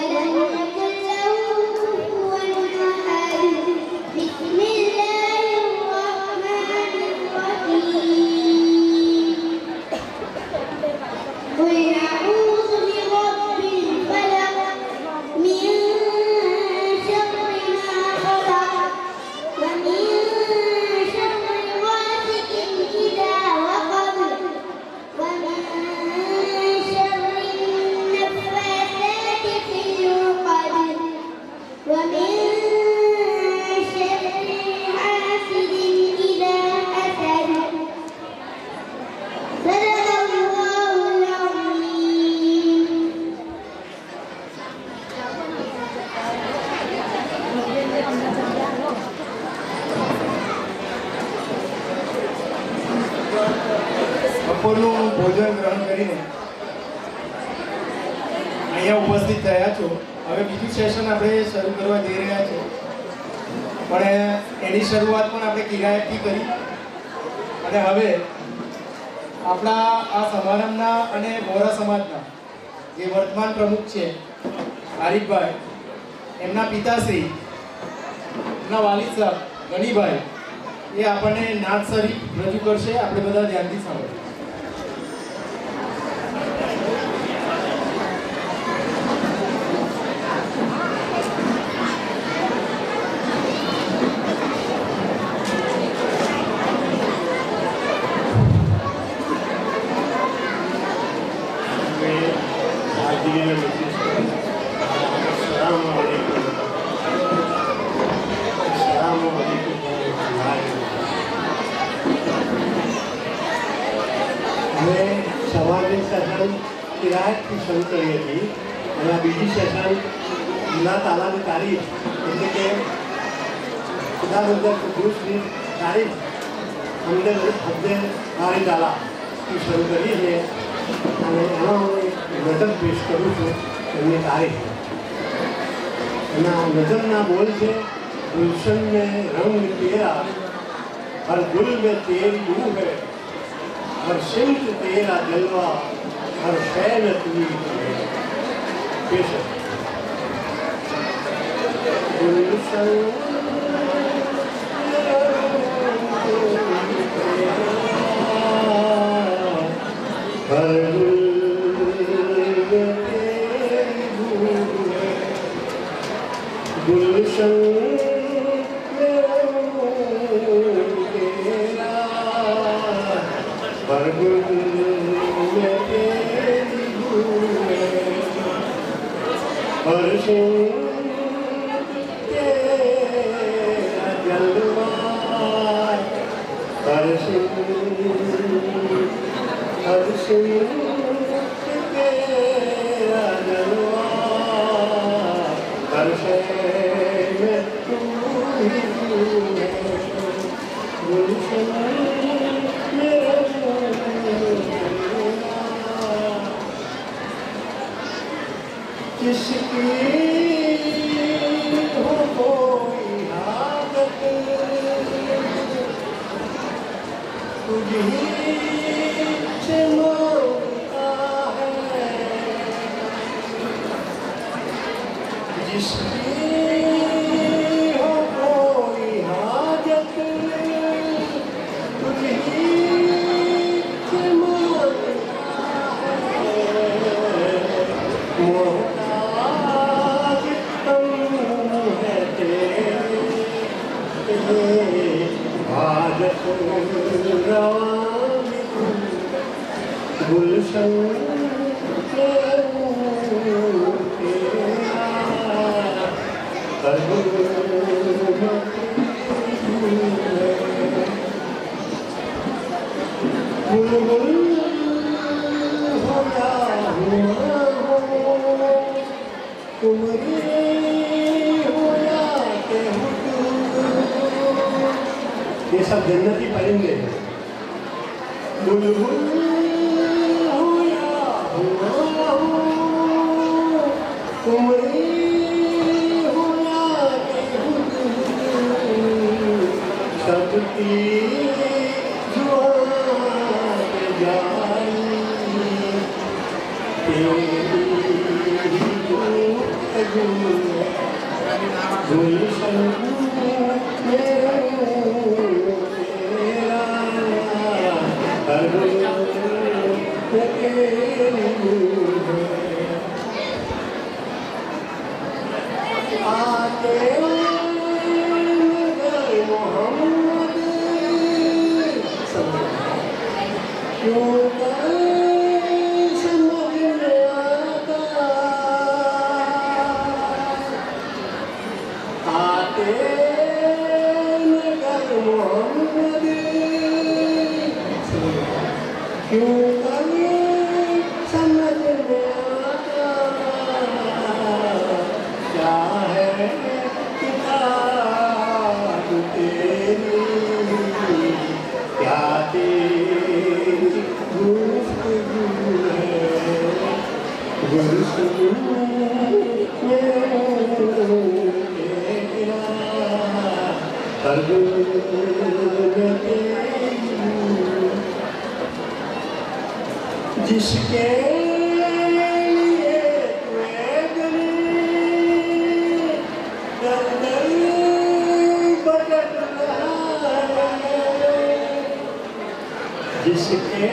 ولم يكن له كفوا أحد بسم الله الرحمن الرحيم قل أعوذ برب الفلق من شر ما خلق ومن شر غاسق إذا وقب ومن شر النفاثات في العقد ومن شر حاسد إذا حسد صدق الله العظيم. બપોરનું ભોજન ગ્રહણ કરીને અહીંયા ઉપસ્થિત થયા છો. હવે બીજું સેશન આપણે શરૂ કરવા જઈ રહ્યા છીએ, પણ એની શરૂઆત પણ આપણે કિરાયતથી કરી. અને હવે આપણા આ સમારંભના અને બોરા સમાજના જે વર્તમાન પ્રમુખ છે આરીફભાઈ, એમના પિતાશ્રી, એમના વાલિદ સાહેબ ગનીભાઈ, એ આપણને નાત શરીફ રજૂ કરશે. આપણે બધા ધ્યાનથી સાંભળીએ. समाजिक सेशन किरायतથી શરૂ કરી હતી અને આ બીજી સેશન જુના તાલાની તારીખ એટલે કે ખુદાબંદર કુદુસની તારીખ અમને હદ્દે મારી તાલાથી શરૂ કરી છે. અને એમાં હું એક નજમ પેશ કરું છું એમની તારીખ. એના નજમના બોલ છે ગુલશન में रंग तेरा हर गुल में तेरी रूह है हर सिमत तेरा जलवा हर फैल तुझी पेश गुलशन हर गुल में तेरी रूह है गुलशन ये सब जन्नती परिंदे हैं. बुलबुल हो या हुआ हो, कुमरी हो या सबकी जुबान जाई तेरी गुलशन तेरा हर गुल तेरी बूंद है। आके मगर मोहम्मद क्यों समझ में आता आते मगर मोहम्मद क्यों समझ में आता क्या है किताब तेरी क्या तेरी गुफ्तगू है गुफ्तगू तेरा हर गुल जिसके लिए दर दर भटक रहा है जिसके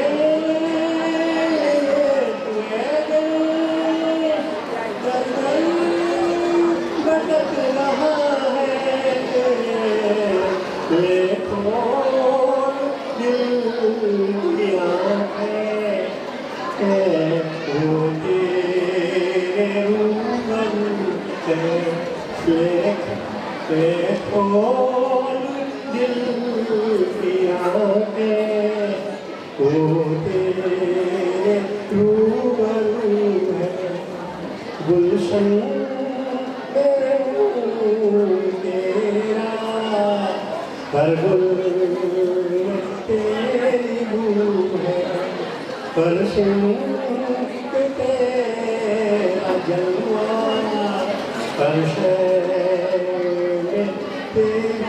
भटक रहा है ले खोल दिल की आँखें वो तेरे रूबरू है ले खोल दिल की आँखें वो तेरे रूबरू है गुलशन तेरा हर गुल तेरी बू है परसों तेरा जलवा परसों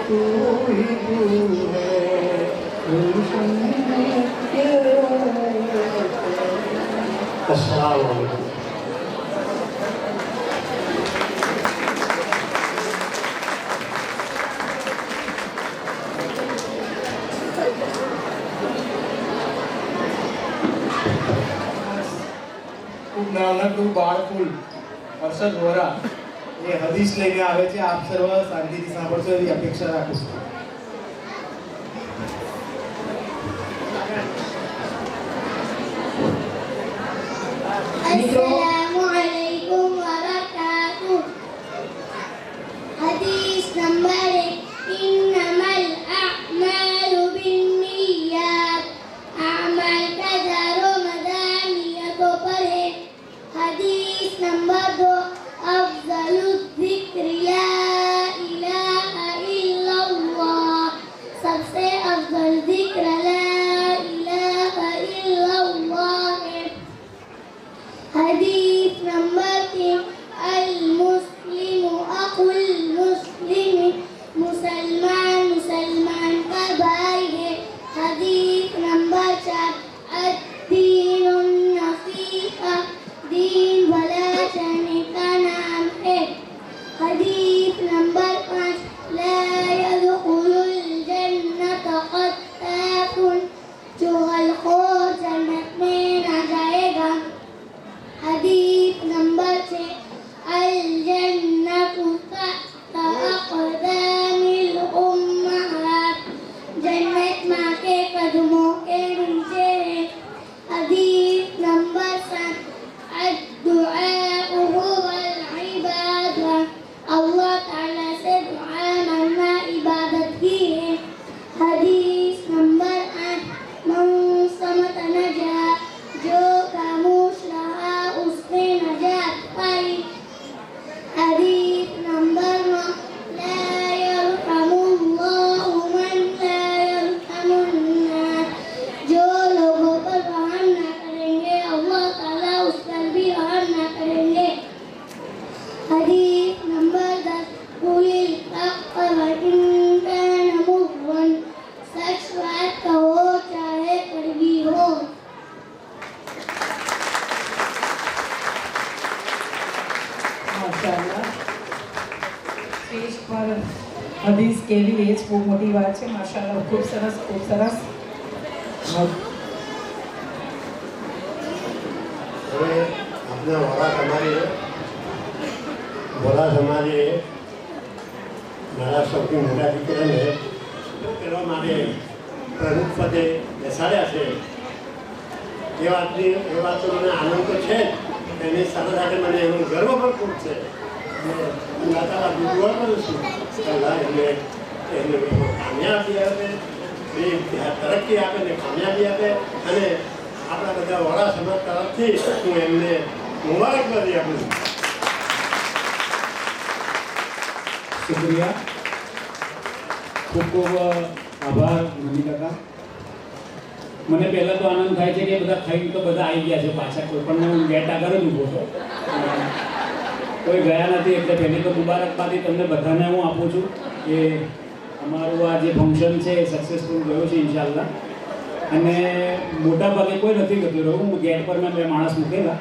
तू ही तू है गुलशन अस्सलाम वालेकुम। ખૂબ નાનકડું બાળફૂલ હર્ષદ વોરા એ હદીસ લઈને આવે છે. આપ સર્વ શાંતિથી સાંભળશો એવી અપેક્ષા રાખું છું. Assalamualaikum warahmatullahi. Hadis number 1. Innamal a'malu binniyat. Amal का दारो मदार नियतों पर है. हदीस नंबर 2. अफजलु ज़िक्र ला इलाहा इल्लल्लाह. सबसे अफजल जिक्र ला इलाहा इल्लल्लाह है. हदीस માશાઅલ્લાહ. સ્ટેજ પર હદીસ કેવી એ જ બહુ મોટી વાત છે. માશાઅલ્લાહ, ખૂબ સરસ, ખૂબ સરસ. હવે આપણા વડા સમાજે મારા સૌથી મોટા દીકરાને કરવા માટે પ્રમુખ પદે બેસાડ્યા છે. એ વાતનો મને આનંદ તો છે જ, એની સાથે સાથે મને એનો ગર્વ પણ ખૂબ છે. અલ્લાહ તાલા દુઆ કરું છું કે અલ્લાહ એમને કામયાબી આપે, તરક્કી આપે ને કામયાબી આપે, અને આપણા બધા વડા સમાજ તરફથી હું એમને મુબારકબાદી આપું છું. શુક્રિયા, ખૂબ ખૂબ આભાર મની કાકા. મને પહેલાં તો આનંદ થાય છે કે બધા ખાઈને તો બધા આવી ગયા છે પાછા, કોઈ પણ હું ગેટ આગળ જ ઊભો હતો, કોઈ ગયા નથી. એટલે પહેલી તો મુબારકબાદી તમને બધાને હું આપું છું કે અમારું આ જે ફંક્શન છે એ સક્સેસફુલ ગયું છે ઇન્શાલ્લાહ. અને મોટા ભાગે કોઈ નથી ગતું રહ્યું. હું ગેટ પર મેં 2 માણસ મૂકેલા,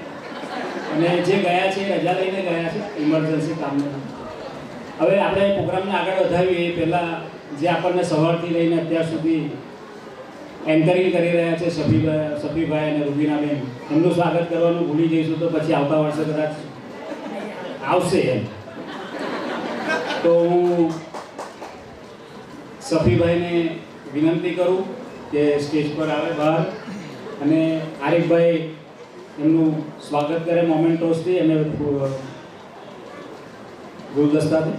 અને જે ગયા છે એ રજા લઈને ગયા છે ઇમરજન્સી કામને. હવે આપણે પ્રોગ્રામને આગળ વધાવીએ એ પહેલાં જે આપણને સવારથી લઈને અત્યાર સુધી એન્કરિંગ કરી રહ્યા છે સફીભાઈ અને રૂબીનાબેન, એમનું સ્વાગત કરવાનું ભૂલી જઈશું તો પછી આવતા વર્ષે કદાચ આવશે એમ. તો હું સફીભાઈને વિનંતી કરું કે સ્ટેજ પર આવે બહાર, અને આરિફભાઈ એમનું સ્વાગત કરે મોમેન્ટોસથી અને ગુલદસ્તાથી.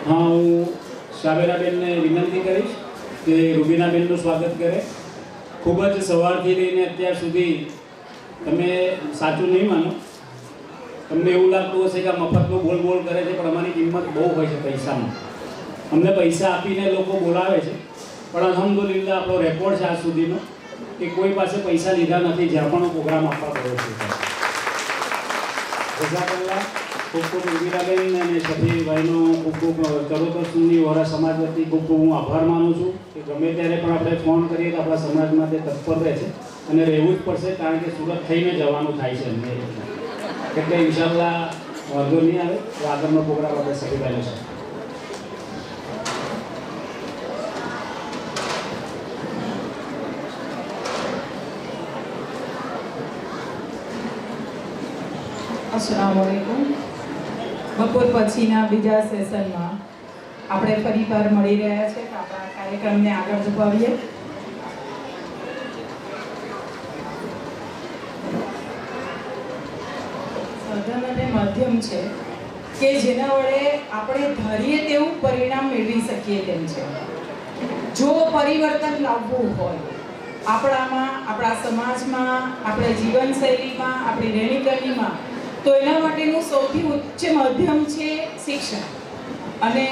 હા, હું શાબેરાબેનને વિનંતી કરીશ કે રૂબીનાબેનનું સ્વાગત કરે. ખૂબ જ સવારથી લઈને અત્યાર સુધી તમે સાચું નહીં માનો, તમને એવું લાગતું હશે કે આ મફતનું બોલ બોલ કરે છે, પણ અમારી કિંમત બહુ હોય છે પૈસામાં. અમને પૈસા આપીને લોકો બોલાવે છે, પણ અલ્હમ્દુલિલ્લાહ આપણો રેકોર્ડ છે આજ સુધીનો કે કોઈ પાસે પૈસા લીધા નથી જ્યાં પણ પ્રોગ્રામ આપવા પડ્યો છે. જઝાકલ્લાહ. ખૂબ ખૂબ રૂબીનાબેન અને શફીભાઈનો ખૂબ ખૂબ ચરોતર સુન્ની વોરા સમાજ વતી ખૂબ ખૂબ હું આભાર માનું છું કે ગમે ત્યારે પણ આપણે ફોન કરીએ તો આપણા સમાજ માટે તત્પર રહે છે, અને રહેવું જ પડશે, કારણ કે સુરત થઈને જવાનું થાય છે અમને. એટલે ઇન્શાલ્લાહ વાંધો નહીં આવે. તો આગળનો પ્રોગ્રામ આપણે શફીભાઈનો છે. અસ્સલામુ અલૈકુમ. બપોર પછીના બીજા સેશનમાં આપણે ફરીવાર મળી રહ્યા છે. તો આપણા કાર્યક્રમને આગળ ધપાવીએ. સાધન અને માધ્યમ છે કે જેના વડે આપણે ધારીએ તેવું પરિણામ મેળવી શકીએ તેમ છે. જો પરિવર્તન લાવવું હોય આપણામાં, આપણા સમાજમાં, આપણા જીવનશૈલીમાં, આપણી રહેણીકરણીમાં, તો એના માટેનું સૌથી ઉચ્ચ માધ્યમ છે શિક્ષણ. અને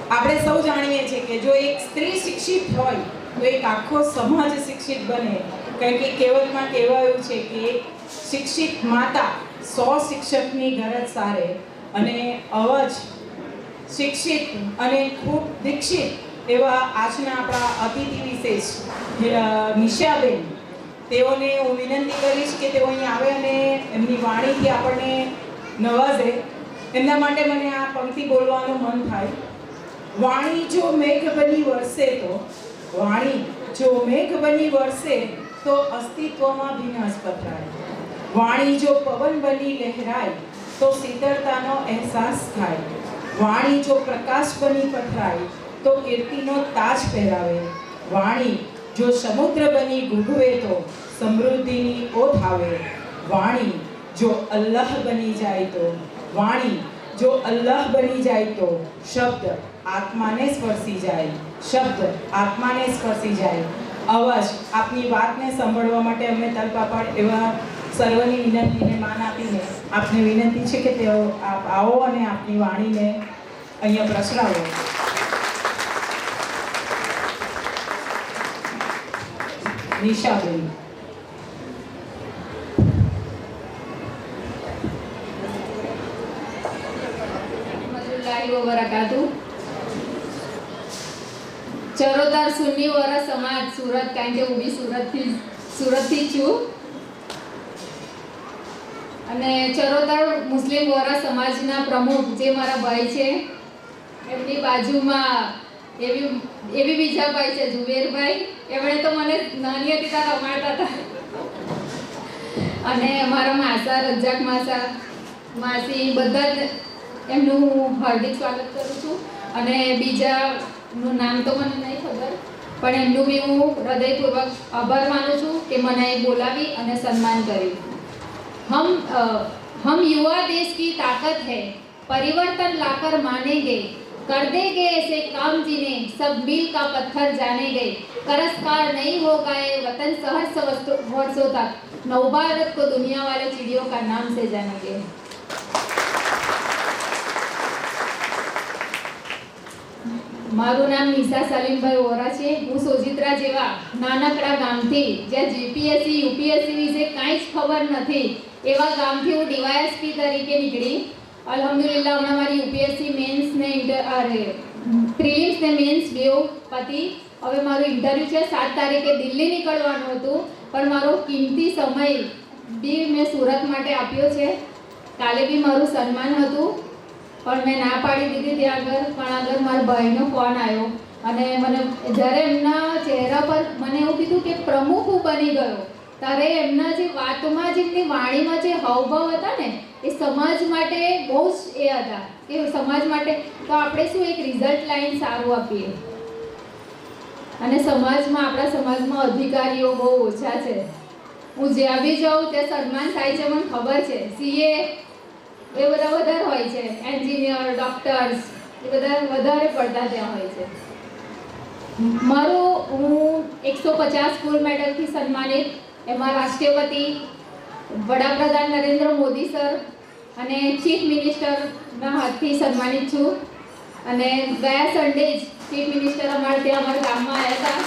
આપણે સૌ જાણીએ છીએ કે જો એક સ્ત્રી શિક્ષિત હોય તો એક આખો સમાજ શિક્ષિત બને. કારણ કે કહેવતમાં કહેવાયું છે કે એક શિક્ષિત માતા 100 શિક્ષકની ગરજ સારે. અને આવા જ શિક્ષિત અને ખૂબ દીક્ષિત એવા આજના આપણા અતિથિ વિશેષ નિશાબેન, તેઓને હું વિનંતી કરીશ કે તેઓ અહીં આવે અને એમની વાણીથી આપણને નવાઝે. એમના માટે મને આ પંક્તિ બોલવાનું મન થાય. વાણી જો મેઘ બની વરસે તો, વાણી જો મેઘ બની વરસે તો અસ્તિત્વમાં વિનાશ પથરાય. વાણી જો પવન બની લહેરાય તો શીતળતાનો અહેસાસ થાય. વાણી જો પ્રકાશ બની પથરાય તો કીર્તિનો તાજ પહેરાવે. વાણી જો સમુદ્ર બની ઘૂઘવે તો સમૃદ્ધિની ઓથ આવે. વાણી જો અલ્લાહ બની જાય તો, વાણી જો અલ્લાહ બની જાય તો શબ્દ આત્માને સ્પર્શી જાય. શબ્દ આત્માને સ્પર્શી જાય. અવાજ આપની વાતને સાંભળવા માટે અમે તલપાપડ એવા સર્વની વિનંતીને માન આપીને આપને વિનંતી છે કે તેઓ આપ આવો અને આપની વાણીને અહીંયા પ્રસરાવો. નિશાબેન. વબરકાતુહુ. ચરોતર સુન્ની વોરા સમાજ સુરત, કારણ કે હું બી સુરતથી છું. અને ચરોતર મુસ્લિમ વોરા સમાજના પ્રમુખ જે મારા ભાઈ છે, એમની બાજુમાં એવી બીજા ભાઈ છે ઝુબેરભાઈ, એમણે તો મને નાની હતી ત્યાં રમાડતા હતા. અને મારા માસા રજાક માસી બધા જ એમનું હું હાર્દિક સ્વાગત કરું છું. અને બીજાનું નામ તો મને નહીં ખબર, પણ એમનું બી હું હૃદયપૂર્વક આભાર માનું છું કે મને બોલાવી અને સન્માન કર્યું. हम युवा देश की ताकत है, परिवर्तन लाकर मानेंगे, कर देंगे ऐसे काम जिन्हें सब मील का पत्थर जानेंगे. करस्कार नहीं होगा ये वतन सहर्ष वर्षों तक, नवभारत को दुनिया वाले चिड़ियों का नाम से जानेंगे. મારું નામ નિશા સલીમભાઈ વોરા છે. હું સોજિત્રા જેવા નાનકડા ગામથી, જ્યાં જીપીએસસી યુપીએસસી વિશે કાંઈ જ ખબર નથી, એવા ગામથી હું ડીવાયએસપી તરીકે નીકળી. અલ્હમ્દુલિલ્લાહ હમણાં મારી યુપીએસસી મેન્સ ને પ્રિલિમ્સ ને મેન્સ બેઉ પતી. હવે મારું ઇન્ટરવ્યૂ છે 7 તારીખે દિલ્હી નીકળવાનું હતું, પણ મારો કિંમતી સમય બી મેં સુરત માટે આપ્યો છે. કાલે બી મારું સન્માન હતું, પણ મેં ના પાડી દીધી ત્યાં આગળ. પણ આગળ મારા ભાઈનો ફોન આવ્યો અને મને જ્યારે એમના ચહેરા પર મને એવું કીધું કે પ્રમુખ હું બની ગયો, ત્યારે એમના જે વાતમાં, જેમની વાણીમાં જે હાવભાવ હતા ને, એ સમાજ માટે બહુ જ એ હતા કે સમાજ માટે તો આપણે શું એક રિઝલ્ટ લાઈન સારું આપીએ. અને સમાજમાં, આપણા સમાજમાં અધિકારીઓ બહુ ઓછા છે. હું જ્યાં બી જાઉં ત્યાં સન્માન થાય છે, મને ખબર છે. સીએ એ બધા વધારે હોય છે, એન્જિનિયર, ડોક્ટર્સ એ બધા વધારે પડતા ત્યાં હોય છે. હું 150 ગોલ્ડ મેડલથી સન્માનિત, એમાં રાષ્ટ્રપતિ વડાપ્રધાન નરેન્દ્ર મોદી સર અને ચીફ મિનિસ્ટરના હાથથી સન્માનિત છું. અને ગયા સન્ડે જ ચીફ મિનિસ્ટર અમારા ગામમાં આવ્યા હતા,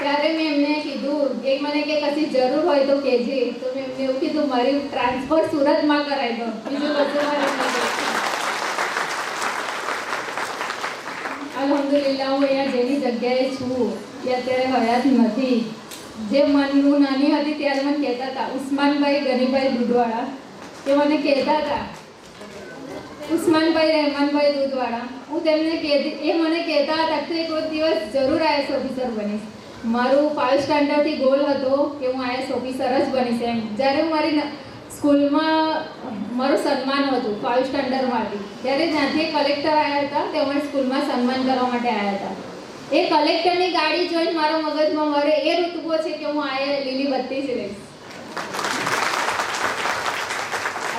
ત્યારે મેં એમને કીધું, એક મને કે કશી જરૂર હોય તો કહેજે. તો મેં એમને એવું કીધું, મારી ટ્રાન્સફર સુરતમાં કરાવી દો, બીજું બધું મારે અલ્હમ્દુલિલ્લાહ હું અહીંયા જેની જગ્યાએ છું એ અત્યારે હયાત નથી. જે હું નાની હતી ત્યારે મને કહેતા હતા, ઉસ્માનભાઈ ગનીભાઈ દૂધવાળા, એ મને કહેતા હતા, ઉસ્માનભાઈ રહેમાનભાઈ દૂધવાળા, હું તેમને કહેતી, એ મને કહેતા હતા કે એક દિવસ જરૂર આઈએસ ઓફિસર બનીશ. મારું 5 સ્ટાન્ડર્ડથી ગોલ હતો કે હું આઈએસ ઓફિસર જ બનીશ. એમ જ્યારે હું મારી સ્કૂલમાં મારું સન્માન હતું 5 સ્ટાન્ડર્ડમાંથી, ત્યારે જ્યાંથી કલેક્ટર આવ્યા હતા તે અમારી સ્કૂલમાં સન્માન કરવા માટે આવ્યા હતા. એ કલેક્ટરની ગાડી જોઈને મારા મગજમાં મારે એ ઋતુઓ છે કે હું આયા લીલી બત્તી જ રહીશ.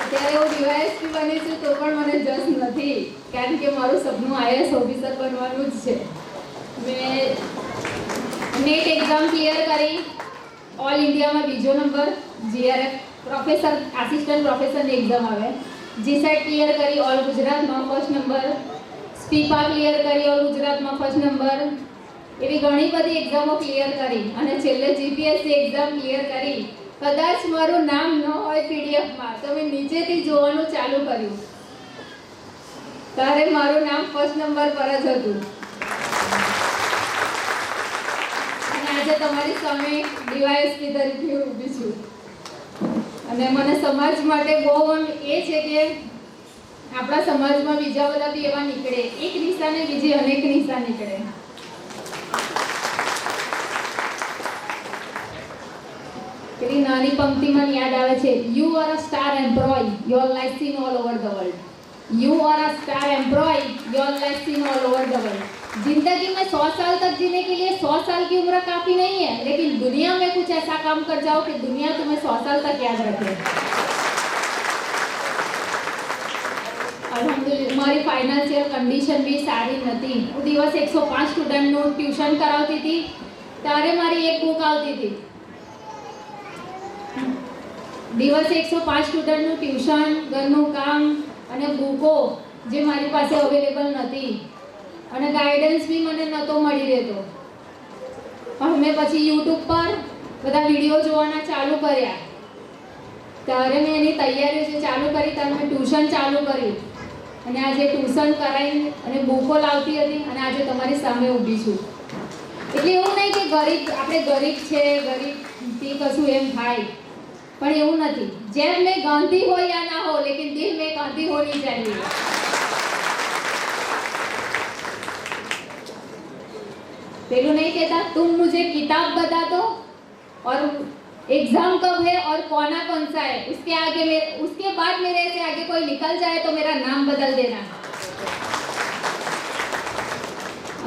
અત્યારે હું ડીવાયએસપી બની છું તો પણ મને જસ નથી, કારણ કે મારું સપનું આઈએસ ઓફિસર બનવાનું જ છે. મેં નેટ એક્ઝામ ક્લિયર કરી, ઓલ ઇન્ડિયામાં બીજો નંબર, જીઆરએફ પ્રોફેસર આસિસ્ટન્ટ પ્રોફેસરની એક્ઝામ આવે, જીસેટ ક્લિયર કરી, ઓલ ગુજરાતમાં ફર્સ્ટ નંબર, સ્પીપા ક્લિયર કરી, ઓલ ગુજરાતમાં ફર્સ્ટ નંબર. એવી ઘણી બધી એક્ઝામો ક્લિયર કરી અને છેલ્લે જીપીએસસી એક્ઝામ ક્લિયર કરી. કદાચ મારું નામ ન હોય પીડીએફમાં તો મેં નીચેથી જોવાનું ચાલુ કર્યું, ત્યારે મારું નામ ફર્સ્ટ નંબર પર જ હતું. આજે તમારી સામે ડીવાયએસપી તરીકે ઊભી છું. અને મને સમાજ માટે બહુ એ છે કે આપણા સમાજમાં બીજા બધા બી એવા નીકળે, એક નિશાને બીજી અનેક નિશા નીકળે. પેલી નાની પંક્તિ મને યાદ આવે છે, you are a star employ, your life seen all over the world. You are a star employ, your life seen all over the world. जिंदगी में 100 साल तक जीने के लिए 100 साल की उम्र काफ़ी नहीं है, लेकिन दुनिया में कुछ ऐसा काम कर जाओ कि दुनिया तुम्हें 100 साल तक याद रखे. अल्हम्दुलिल्लाह મારી ફાઇનાન્શિયલ કન્ડિશન બી સારી નથી. હું દિવસ 105 સ્ટુડન્ટનું ટ્યુશન કરાવતી હતી, ત્યારે મારી એક બુક આવતી હતી. દિવસે 105 સ્ટુડન્ટનું ટ્યુશન, ઘરનું કામ અને બુકો જે મારી પાસે અવેલેબલ નથી, અને ગાઈડન્સ બી મને નહોતો મળી રહેતો. પણ મેં પછી યુટ્યુબ પર બધા વિડીયો જોવાના ચાલુ કર્યા ત્યારે મેં એની તૈયારીઓ જે ચાલુ કરી ત્યારે મેં ટ્યુશન ચાલુ કર્યું અને આજે ટ્યુશન કરાવી અને બુકો લાવતી હતી અને આજે તમારી સામે ઊભી છું. એટલે એવું નહીં કે આપણે ગરીબ છે, ગરીબથી કશું એમ થાય, પણ એવું નથી. જેમ મેં ગાંધી હો યા ના હો, લેकिन दिल में गांधी होनी चाहिए. पेलू नहीं कहता तुम मुझे किताब बता दो और एग्जाम कब है और कौन सा है, उसके बाद मेरे से आगे कोई निकल जाए तो मेरा नाम बदल देना.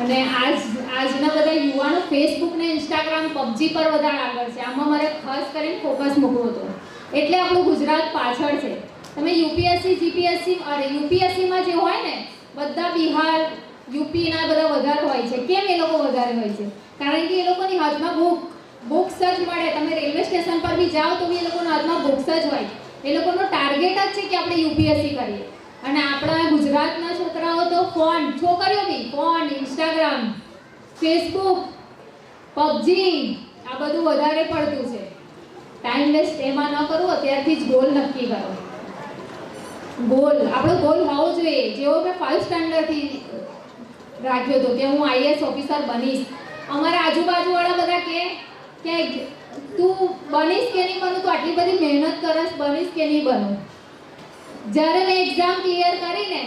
અને આજના બધા યુવાનો ફેસબુક ને ઇન્સ્ટાગ્રામ પબજી પર વધારે આગળ છે. આમાં મારે ખાસ કરીને ફોકસ મૂકવો હતો. એટલે આપણું ગુજરાત પાછળ છે. તમે યુપીએસસી જીપીએસસી અરે યુપીએસસીમાં જે હોય ને બધા બિહાર યુપીના બધા વધારે હોય છે. કેમ એ લોકો વધારે હોય છે? કારણ કે એ લોકોની હાથમાં બુક્સ જ મળે. તમે રેલવે સ્ટેશન પર બી જાઓ તો બી એ લોકોના હાથમાં બુક્સ જ હોય. એ લોકોનો ટાર્ગેટ જ છે કે આપણે યુપીએસસી કરીએ. અને આપણા ગુજરાતના છોકરાઓ તો ફોન, છોકરીઓ બી ફોન, ઇન્સ્ટાગ્રામ, ફેસબુક, પબજી આ બધું વધારે પડતું છે. ટાઈમ વેસ્ટ એમાં ન કરવું, અત્યારથી જ ગોલ નક્કી કરો. આપણો ગોલ હોવો જોઈએ. જેવો મેં 5 સ્ટાન્ડર્ડથી રાખ્યો હતો કે હું આઈએએસ ઓફિસર બનીશ. અમારા આજુબાજુવાળા બધા કે તું બનીશ કે નહીં બનું, તું આટલી બધી મહેનત કરસ, બનીશ કે નહીં બનું. જ્યારે મેં એક્ઝામ ક્લિયર કરીને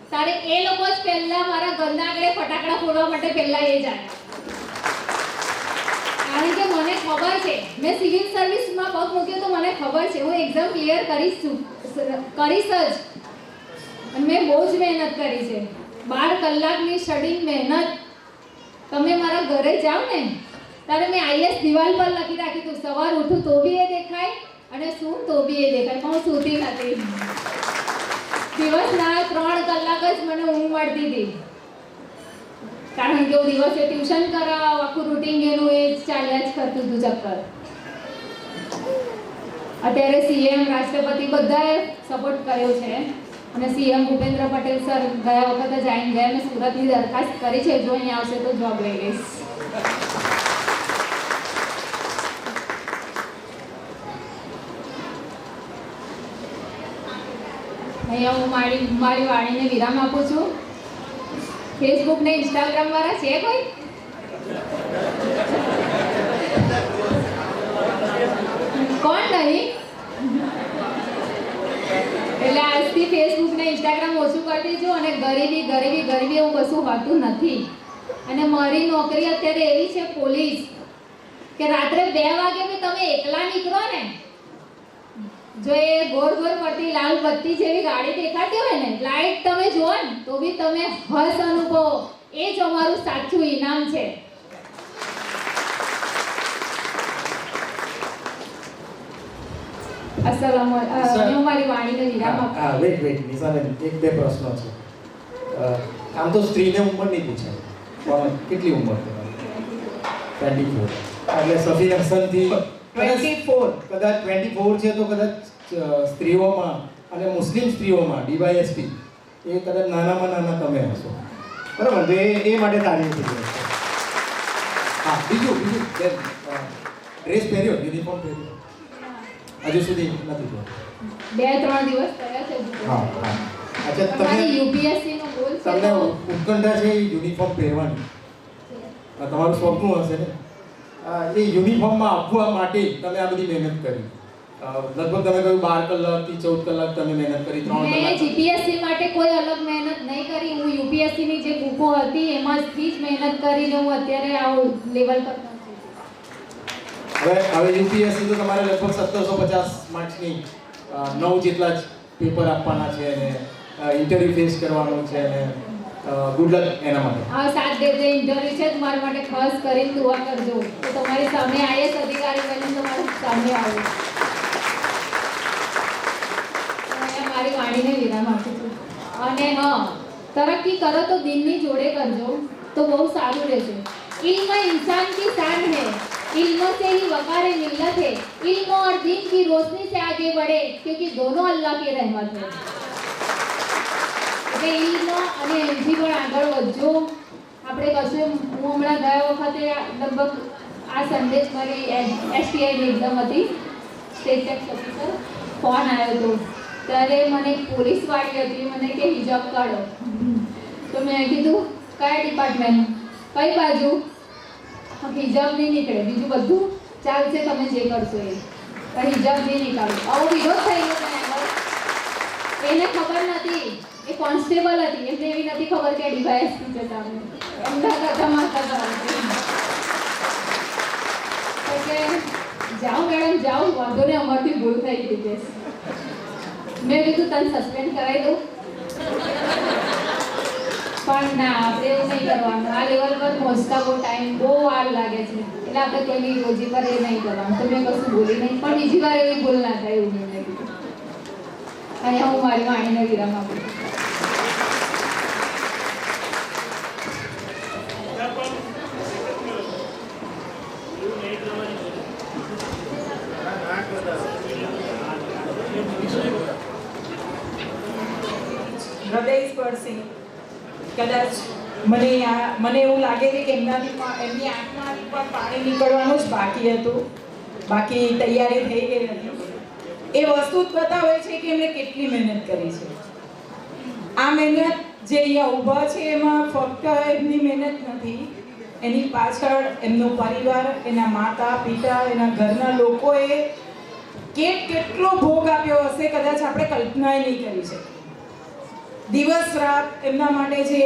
ત્યારે એ લોકો જ પહેલા મારા ઘરના આગળ ફટાકડા ફોડવા માટે પહેલા એ જાય. કારણ કે મને ખબર છે મેં સિવિલ સર્વિસમાં પગ મૂક્યો તો મને ખબર છે હું એક્ઝામ ક્લિયર કરીશ જ. અને મેં બહુ જ મહેનત કરી છે. 12 કલાકની સ્ટડી મહેનત. તમે મારા ઘરે જાઓ ને ત્યારે મેં આઈએસ દિવાલ પર લખી રાખ્યું હતું, સવાર ઉઠું તો બી એ દેખાય અને શું તો બી એ દેખાય. પણ હું સૂતી નથી. દિવસના 3 કલાક જ મને ઊંઘ મળતી હતી. કારણ કે હું દિવસે ટ્યુશન કરાવ, આખું રૂટીન એનું એ ચાલ્યા જ કરતું હતું ચક્કર. અત્યારે સીએમ, રાષ્ટ્રપતિ બધાએ સપોર્ટ કર્યો છે અને સીએમ ભૂપેન્દ્ર પટેલ સર ગયા વખતે જ આવીને ગયા. મેં સુરતની દરખાસ્ત કરી છે, જો અહીંયા આવશે તો જોબ લઈ લઈશ. અહીંયા હું મારી વાણીને વિરામ આપું છું. ફેસબુક ને ઇન્સ્ટાગ્રામ વાળા છે કોઈ? કોણ નહીં? એટલે આજથી ફેસબુક ને ઇન્સ્ટાગ્રામ ઓછું કરી દેજો. અને ગરીબી એવું કશું હોતું નથી. અને મારી નોકરી અત્યારે એવી છે પોલીસ કે રાત્રે 2 વાગે બી તમે એકલા નીકળો ને, જો એ ગોળ પડતી લાલ બત્તી જેવી ગાડી દેખાતી હોય ને, લાઈટ તમે જુઓ ને તો બી તમે હર્ષ અનુભવો. એ જ અમારું સાચું ઇનામ છે. હું મારી વાણીને વિરામ આપું. વેટ નિશાબેન, 1-2 પ્રશ્નો છે. આમ તો સ્ત્રીને ઉંમર નહીં પૂછાય, પણ કેટલી ઉંમર તમારી? 24. એટલે સફી હસનથી 24 કદાચ 24 છે તો કદાચ સ્ત્રીઓમાં અને મુસ્લિમ સ્ત્રીઓમાં ડીવાયએસપી એ કદાચ નાનામાં નાના તમે હશો, બરાબર? તો એ માટે તારીફ થઈ જાય. હા, બીજું ડ્રેસ પહેર્યો, યુનિફોર્મ પહેર્યો? હજુ સુધી નથી પહેર્યો. 2-3 દિવસ થયા છે. હા. અચ્છા, તમને યુપીએસસી નો ગોલ છે, તમને ઉત્કંઠા છે યુનિફોર્મ પહેરવાની, તમારું સ્વપ્ન હશે ને? એ યુનિફોર્મમાં આપવા માટે તમે આ બધી મહેનત કરી. લગભગ તમે કહ્યું 12 કલાકથી 14 કલાક તમે મહેનત કરી. 3 કલાક. મેં જીપીએસસી માટે કોઈ અલગ મહેનત નહીં કરી. હું યુપીએસસી ની જે બુકો હતી એમાંથી જ મહેનત કરીને હું અત્યારે આવું લેવલ પર પહોંચી છું. હવે યુપીએસસી તો તમારે લગભગ 1750 માર્ક્સની 9 જેટલા જ પેપર આપવાના છે અને ઇન્ટરવ્યુ ફેસ કરવાનું છે અને ગુડ લક એના માટે. હા, 7 ડે ઇન્ટરવ્યુ છે. તમારા માટે ખાસ કરીને દુઆ કરજો કે તમારી સામે આઈએસ અધિકારી બનીને તમારું સામે આવું. મારી વાણીને વિરામ આપું છું. અને હા, તરક્કી કરો તો દિનની જોડે કરજો તો બહુ સારું રહેશે. इल्म इंसान की शान है, इल्म से ही वकार मिल्लत है, इल्म और दीन की रोशनी से आगे बढ़े क्योंकि दोनों अल्लाह की रहमत है. એટલે ઇલ્મ અને એમથી પણ આગળ વધજો. આપણે કશું હું હમણાં ગયા વખતે લગભગ આ સંદેશ મારી એસટીઆઈની એક્ઝામ હતી સ્ટેટ ટેક્સ ઓફિસર ફોન આવ્યો હતો ત્યારે મને એક પોલીસવાળી હતી મને કે હિજાબ કાઢો તો મેં કીધું કયા ડિપાર્ટમેન્ટ કઈ બાજુ હિજાબ નહીં નીકળે બીજું બધું ચાલશે તમે જે કરશો એ પણ હિજાબ નહીં નીકાળો આવો વિરોધ થઈ ગયો એને ખબર નથી એ કોન્સ્ટેબલ હતી એમને એવી નથી ખબર કે ડિવાઇસ છે સામે એમના કરતા માતા કે જાઓ મેડમ જાઓ વાંધો ને અમારથી ભૂલ થઈ ગઈ છે મેં કીધું તને સસ્પેન્ડ કરાવી દઉં પણ ના આપણે એવું નહીં કરવાનું આ લેવલ પર પહોંચતા બહુ ટાઈમ બહુ વાર લાગે છે એટલે આપણે કોઈની રોજી પર એ નહીં કરવાનું તો મેં કશું બોલી નહીં પણ બીજી વાર એવી ભૂલ ના થાય એવું મેં કીધું અને હું મારી વાણીને વિરામ આપું હૃદયસ્પર્શી કદાચ મને એવું લાગે છે કે એમની આંખમાં પણ પાણી નીકળવાનું જ બાકી હતું બાકી તૈયારી થઈ ગઈ હતી એ વસ્તુ જ બતાવે છે કે એમણે કેટલી મહેનત કરી છે આ મહેનત જે અહીંયા ઊભા છે એમાં ફક્ત એમની મહેનત નથી એની પાછળ એમનો પરિવાર એના માતા પિતા એના ઘરના લોકોએ કેટલો ભોગ આપ્યો હશે કદાચ આપણે કલ્પના નહીં કરી શકીએ દિવસ રાત એમના માટે જે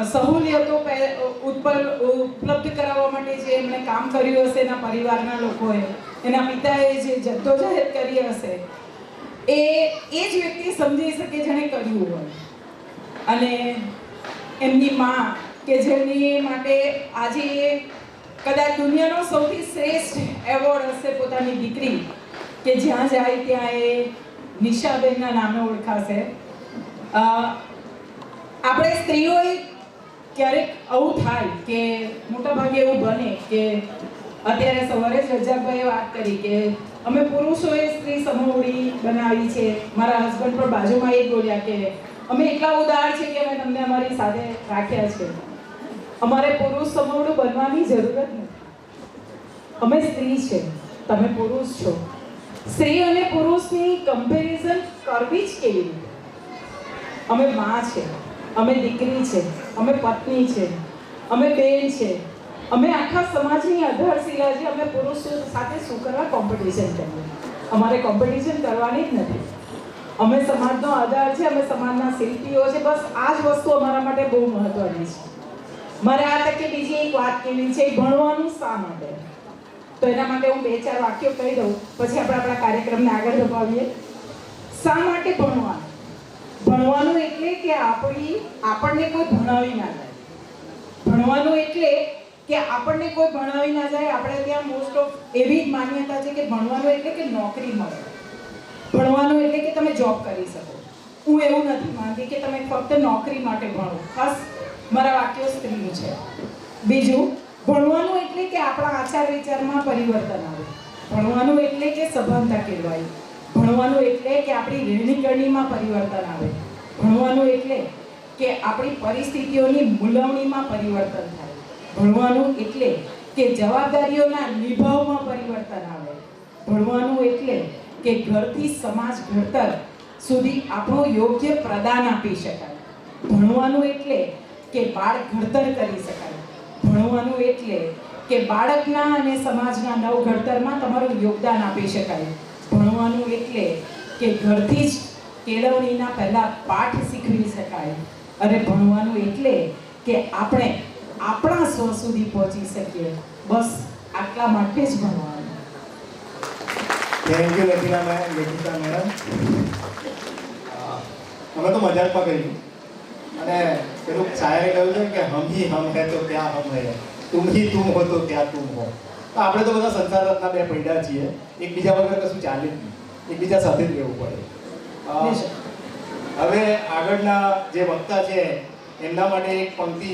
સહુલિયતો ઉપલબ્ધ કરાવવા માટે જે એમણે કામ કર્યું હશે એના પરિવારના લોકોએ એના પિતાએ જે જદ્દોજહદ કરી હશે એ જ વ્યક્તિ સમજી શકે જેણે કર્યું હોય અને એમની માં કે જેમની માટે આજે કદાચ દુનિયાનો સૌથી શ્રેષ્ઠ એવોર્ડ હશે પોતાની દીકરી કે જ્યાં જાય ત્યાં એ નિશાબેનના નામે ઓળખાશે આપણે સ્ત્રીઓએ ક્યારેક આવું થાય કે મોટાભાગે એવું બને કે અત્યારે સવારે જ રજાકભાઈએ વાત કરી કે અમે પુરુષોએ સ્ત્રી સમૂહડી બનાવી છે મારા હસબન્ડ પણ બાજુમાં એ જ બોલ્યા કે અમે એટલા ઉદાર છે કે અમે તમને અમારી સાથે રાખ્યા છે અમારે પુરુષ સમૂહડું બનવાની જરૂર જ નથી અમે સ્ત્રી છે તમે પુરુષ છો સ્ત્રી અને પુરુષની કમ્પેરિઝન કરવી જ કેવી રીતે અમે માં છે અમે દીકરી છે અમે પત્ની છે અમે બેન છે અમે આખા સમાજની આધારશિલા છે અમે પુરુષો સાથે શું કરવા કોમ્પિટિશન કરીએ અમારે કોમ્પિટિશન કરવાની જ નથી અમે સમાજનો આધાર છે અમે સમાજના શિલ્પીઓ છે બસ આ જ વસ્તુ અમારા માટે બહુ મહત્વની છે મારે આ તકે બીજી એક વાત કહેવી છે ભણવાનું શા માટે તો એના માટે હું 2-4 વાક્યો કહી દઉં પછી આપણે આપણા કાર્યક્રમને આગળ ધપાવીએ શા માટે ભણવાનું ભણવાનું એટલે કે આપણને કોઈ ભણાવી ના જાય ભણવાનું એટલે કે આપણને કોઈ ભણાવી ના જાય આપણે ત્યાં મોસ્ટ ઓફ એવી જ માન્યતા છે કે ભણવાનું એટલે કે નોકરી મળે ભણવાનું એટલે કે તમે જોબ કરી શકો હું એવું નથી માનતી કે તમે ફક્ત નોકરી માટે ભણો ખાસ મારા વાક્યો સ્ત્રીનું છે બીજું ભણવાનું એટલે કે આપણા આચાર વિચારમાં પરિવર્તન આવે ભણવાનું એટલે કે સભાનતા કેળવાય ભણવાનું એટલે કે આપણી રહેણીકરણીમાં પરિવર્તન આવે ભણવાનું એટલે કે આપણી પરિસ્થિતિઓની મૂલવણીમાં પરિવર્તન થાય ભણવાનું એટલે કે જવાબદારીઓના નિભાવમાં પરિવર્તન આવે ભણવાનું એટલે કે ઘરથી સમાજ ઘડતર સુધી આપણું યોગ્ય પ્રદાન આપી શકાય ભણવાનું એટલે કે બાળક ઘડતર કરી શકાય ભણવાનું એટલે કે બાળકના અને સમાજના નવ ઘડતરમાં તમારું યોગદાન આપી શકાય ભણવાનું એટલે કે ઘરથી જ કેળવણીના પહેલા પાઠ શીખવી શકાય અને ભણવાનું એટલે કે આપણે આપણા સ્વ સુધી પહોંચી શકીએ બસ આટલા માટે જ ભણવાનું થેન્ક યુ લેખિકા મેડમ અમે તો મજાકમાં કહ્યું અને પેલું શાયરે કહ્યું છે કે હમ હી હમ હે તો ક્યાં હમ હે તુમ હી તુમ હો તો ક્યાં તુમ હો તો આપણે તો બધા સંસાર રત્ના બે પૈડા છીએ એકબીજા વગર કશું ચાલે જ નહીં એકબીજા સાથે જ રહેવું પડે હવે આગળના જે વક્તા છે એમના માટે એક પંક્તિ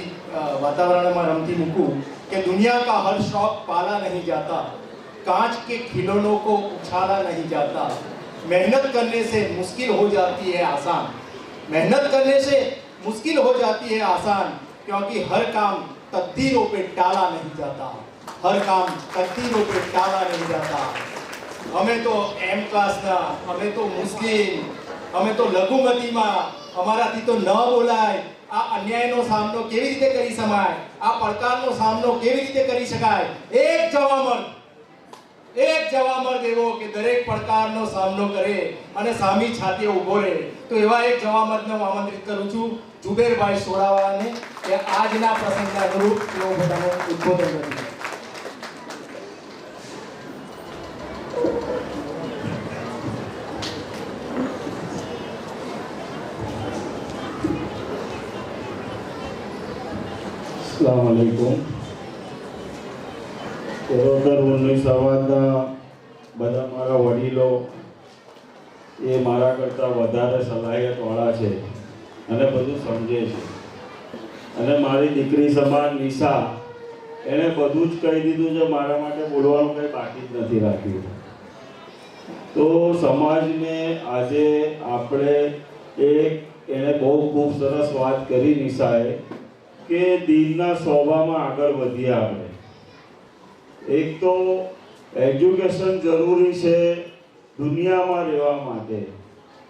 વાતાવરણમાં રમતી મૂકું કે દુનિયા કા હર શौक पाला नहीं जाता कांच के खिलौनों को उछाला नहीं जाता मेहनत करने से मुश्किल हो जाती है आसान मेहनत करने से मुश्किल हो जाती है आसान क्योंकि हर काम तकदीरों पे टाला नहीं जाता हर काम तकदीरों पे टाला नहीं जाता અમે તો એમ ક્લાસના, અમે તો મુસ્લિમ, અમે તો લઘુમતીમાં, અમારાથી તો ન બોલાય. આ અન્યાયનો સામનો કેવી રીતે કરી શકાય? આ પડકારનો સામનો કેવી રીતે કરી શકાય? એક જવા મર્દ એવો કે દરેક પડકારનો સામનો કરે અને સામી છાતીએ ઊભો રહે. તો એવા એક જવા મર્દને હું આમંત્રિત કરું છું, જુબેરભાઈ સોડાવાને, કે આજના પ્રસંગના અનુરૂપ તેઓ પોતાનું ઉદ્બોધન કરે. अस्सलाम वालेकुम. ચરોતર ઉન્નઈ સમાજના બધા મારા વડીલો એ મારા કરતાં વધારે સલાહિયતવાળા છે અને બધું સમજે છે. અને મારી દીકરી સમાન નિશા એણે બધું જ કહી દીધું છે, મારા માટે બોલવાનું કંઈ બાકી જ નથી રાખ્યું. તો સમાજને આજે આપણે એણે બહુ ખૂબ સરસ વાત કરી નિશાએ કે દીનના શોભામાં આગળ વધીએ આપણે. એક તો એજ્યુકેશન જરૂરી છે દુનિયામાં રહેવા માટે,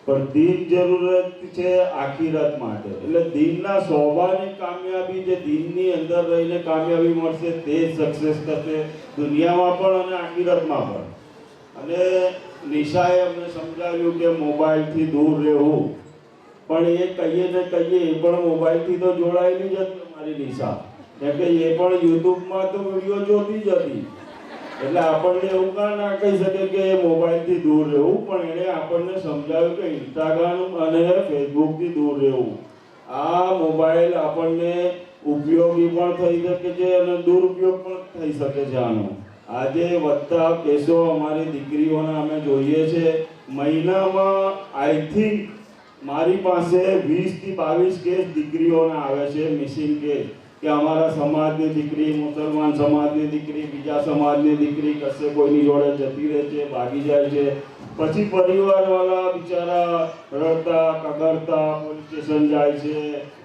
પણ દીન જરૂરત છે આખિરત માટે. એટલે દીનના શોભાની કામયાબી, જે દીનની અંદર રહીને કામયાબી મળશે તે જ સક્સેસ થશે દુનિયામાં પણ અને આખિરતમાં પણ. અને નિશાએ અમને સમજાવ્યું કે મોબાઈલથી દૂર રહેવું, પણ એ કહીએ ને કહીએ એ પણ મોબાઈલથી તો જોડાયેલી જ હતી અમારી નિશા, કેમ કે એ પણ યુટ્યુબમાં તો વિડીયો જોતી જ હતી. એટલે આપણને એવું કાં ના કહી શકે કે મોબાઈલથી દૂર રહેવું, પણ એણે આપણને સમજાવ્યું કે ઇન્સ્ટાગ્રામ અને ફેસબુકથી દૂર રહેવું. આ મોબાઈલ આપણને ઉપયોગી પણ થઈ શકે છે અને દુરુપયોગ પણ થઈ શકે છે આનો. આજે વધતા કેસો અમારી દીકરીઓના અમે જોઈએ છે. મહિનામાં આઈ થિંક મારી પાસે 20 થી 22 કેસ દીકરીઓના આવે છે, મિસિંગ કેસ, કે અમારા સમાજની દીકરી, મુસલમાન સમાજની દીકરી, બીજા સમાજની દીકરી કશે કોઈની જોડે જતી રહે છે, ભાગી જાય છે. પછી પરિવારવાળા બિચારા રડતા કગરતા પોલીસ સ્ટેશન જાય છે,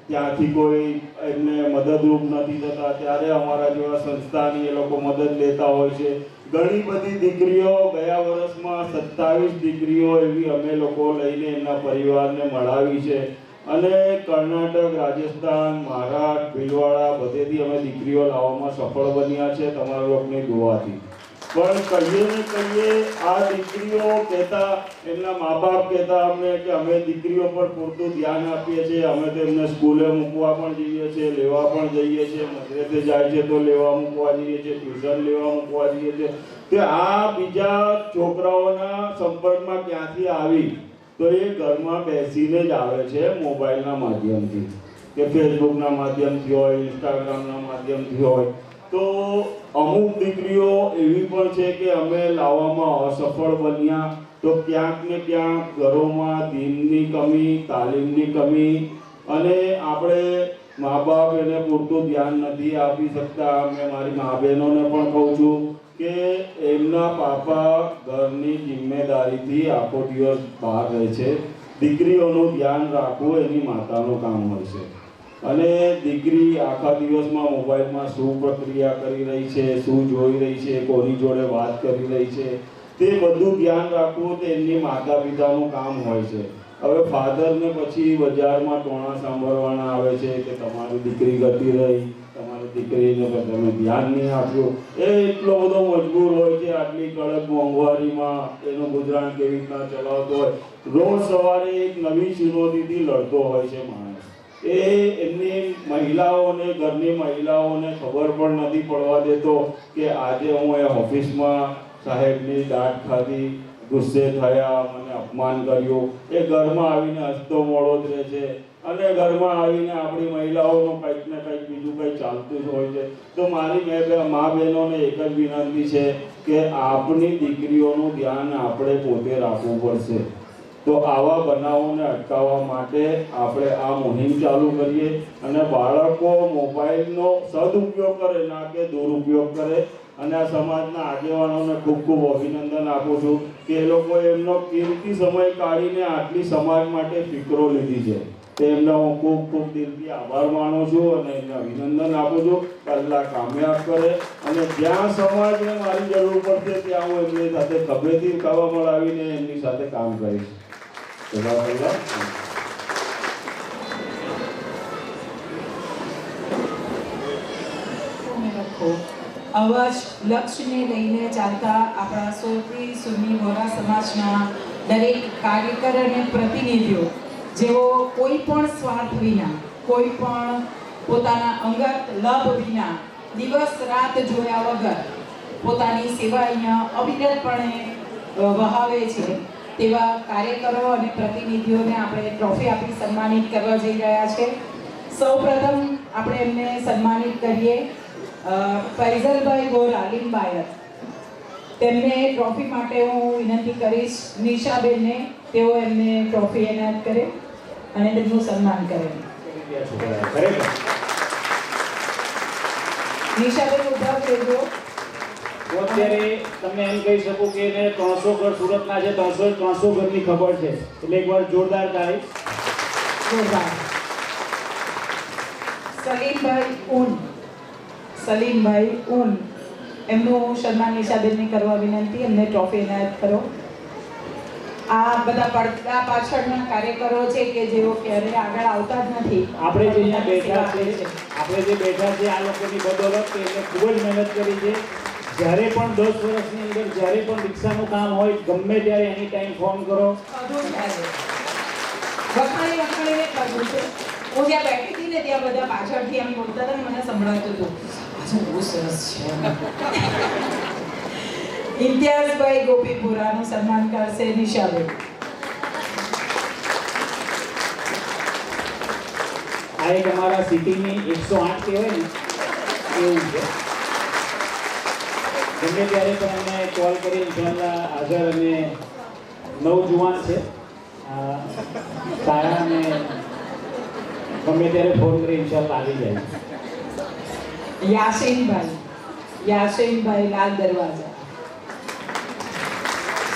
ત્યાંથી કોઈ એમને મદદરૂપ નથી થતા, ત્યારે અમારા જેવા સંસ્થાની એ લોકો મદદ લેતા હોય છે. ઘણી બધી દીકરીઓ, ગયા વર્ષમાં 27 દીકરીઓ એવી અમે લોકો લઈને એમના પરિવારને મળાવી છે. અને કર્ણાટક, રાજસ્થાન, મહારાષ્ટ્ર, ભીલવાડા બધેથી અમે દીકરીઓ લાવવામાં સફળ બન્યા છે તમારા લોકોની દુઆથી. પણ કહીએ ને કહીએ આ દીકરીઓ કહેતા, એમના મા બાપ કહેતા અમને કે અમે દીકરીઓ પર પૂરતું ધ્યાન આપીએ છીએ, અમે તેમને સ્કૂલે મૂકવા પણ જઈએ છીએ, લેવા પણ જઈએ છીએ, મદ્રેસે જાય છે તો લેવા મૂકવા જઈએ છીએ, ટ્યુશન લેવા મૂકવા જઈએ છીએ. કે આ બીજા છોકરાઓના સંપર્કમાં ક્યાંથી આવી? તો એ ઘરમાં બેસીને જ આવે છે, મોબાઈલના માધ્યમથી, કે ફેસબુકના માધ્યમથી હોય, ઇન્સ્ટાગ્રામના માધ્યમથી હોય. તો અમુક દીકરીઓ એવી પણ છે કે અમે લાવવામાં અસફળ બન્યા. તો ક્યાંક ને ક્યાંક ઘરોમાં દીનની કમી, તાલીમની કમી, અને આપણે મા બાપ એને પૂરતું ધ્યાન નથી આપી શકતા. મેં મારી મા બહેનોને પણ કહું છું કે એમના પાપા ઘરની જિમ્મેદારીથી આખો દિવસ બહાર રહે છે, દીકરીઓનું ધ્યાન રાખવું એની માતાનું કામ હોય છે. અને દીકરી આખા દિવસમાં મોબાઈલમાં શું પ્રક્રિયા કરી રહી છે, શું જોઈ રહી છે, કોની જોડે વાત કરી રહી છે, તે બધું ધ્યાન રાખવું તે એમની માતા પિતાનું કામ હોય છે. હવે ફાધરને પછી બજારમાં ટોણા સાંભળવાના આવે છે કે તમારી દીકરી ગતી રહી, તમારી દીકરીને તમે ધ્યાન નહીં આપ્યું. એ એટલો બધો મજબૂર હોય છે આટલી કડક મોંઘવારીમાં, એનું ગુજરાન કેવી રીતના ચલાવતો હોય. રોજ સવારે એક નવી ચુનૌતીથી લડતો હોય છે માણસ. એ એમની મહિલાઓને, ઘરની મહિલાઓને ખબર પણ નથી પડવા દેતો કે આજે હું એ ઓફિસમાં સાહેબની દાટ ખાધી, ગુસ્સે થયા, મને અપમાન કર્યું. એ ઘરમાં આવીને હસતો મોડો જ રહે છે, અને ઘરમાં આવીને આપણી મહિલાઓનું કંઈક ને કંઈક બીજું કંઈક ચાલતું જ હોય છે. તો મારી મા બહેનોને એક જ વિનંતી છે કે આપણી દીકરીઓનું ધ્યાન આપણે પોતે રાખવું પડશે. તો આવા બનાવોને અટકાવવા માટે આપણે આ મુહિમ ચાલુ કરીએ અને બાળકો મોબાઈલનો સદુપયોગ કરે, ના કે દુરુપયોગ કરે. અને આ સમાજના આગેવાનોને ખૂબ ખૂબ અભિનંદન આપું છું કે એ લોકોએ એમનો કિંમતી સમય કાઢીને આટલી સમાજ માટે ફિકરો લીધી છે. તો એમને હું ખૂબ ખૂબ દિલથી આભાર માનું છું અને એમને અભિનંદન આપું છું કે અલ્લાહ કામયાબ કરે અને જ્યાં સમાજને મારી જરૂર પડશે ત્યાં હું એમની સાથે ખભેથી ખાવા મળાવીને એમની સાથે કામ કરીશ. જઝાકલ્લાહ. આવા જ લક્ષ્યને લઈને ચાલતા આપણા સૌથી સુન્ની વોરા સમાજના દરેક કાર્યકર અને પ્રતિનિધિઓ જેઓ કોઈ પણ સ્વાર્થ વિના, કોઈ પણ પોતાના અંગત લાભ વિના દિવસ રાત જોયા વગર પોતાની સેવા અહીંયા અવિરતપણે વહાવે છે તેવા કાર્યકરો અને પ્રતિનિધિઓને આપણે ટ્રોફી આપી સન્માનિત કરવા જઈ રહ્યા છે. સૌપ્રથમ આપણે એમને સન્માનિત કરીએ ફૈઝલભાઈ ગોરા લિંબાયત. તેમને ટ્રોફી માટે હું વિનંતી કરીશ નિશાબેનને, તેઓ એમને ટ્રોફી એનાયત કરે અને તેમનું સન્માન કરે. નિશાબેન ઉભા રહેજો. હું અત્યારે તમને એમ કહી શકું કે એને 300 ઘર સુરતના છે, 300 ઘરની ખબર છે, એટલે એકવાર જોરદાર તારીફ. જોરદાર. સલીમભાઈ ઉન એમનું સન્માન નિશાબેનને કરવા વિનંતી. એમને ટ્રોફી એનાયત કરો. આ બધા પડદા પાછળના કાર્યકરો છે કે જેઓ ક્યારેય આગળ આવતા જ નથી. આપણે જે અહીંયા બેઠા છે આ લોકોની બદોલત એમને ખૂબ જ મહેનત કરી છે. જ્યારે પણ 10 વર્ષની અંદર જ્યારે પણ રિક્ષાનું કામ હોય ગમે ત્યારે એની ટાઈમ ફોન કરો. વખાણીને કરવું છે. હું જ્યાં બેઠી હતી ને ત્યાં બધા પાછળથી એમ બોલતા હતા ને મને સંભળાતું હતું આજે બહુ સરસ છે. ઇમ્તિયાઝભાઈ ગોપીપુરાનું સન્માન કરશે નિશાબેન. આ એક અમારા સિટીની 108 કહેવાય ને એવું છે. ગમે ત્યારે પણ અમને કોલ કરી ઇન્શાલ્લાહ હાજર અને નવજુવાન છે સારા અને ગમે ત્યારે ફોન કરી ઇન્શાલ્લાહ આવી જાય. યાસીનભાઈ લાલ દરવાજા.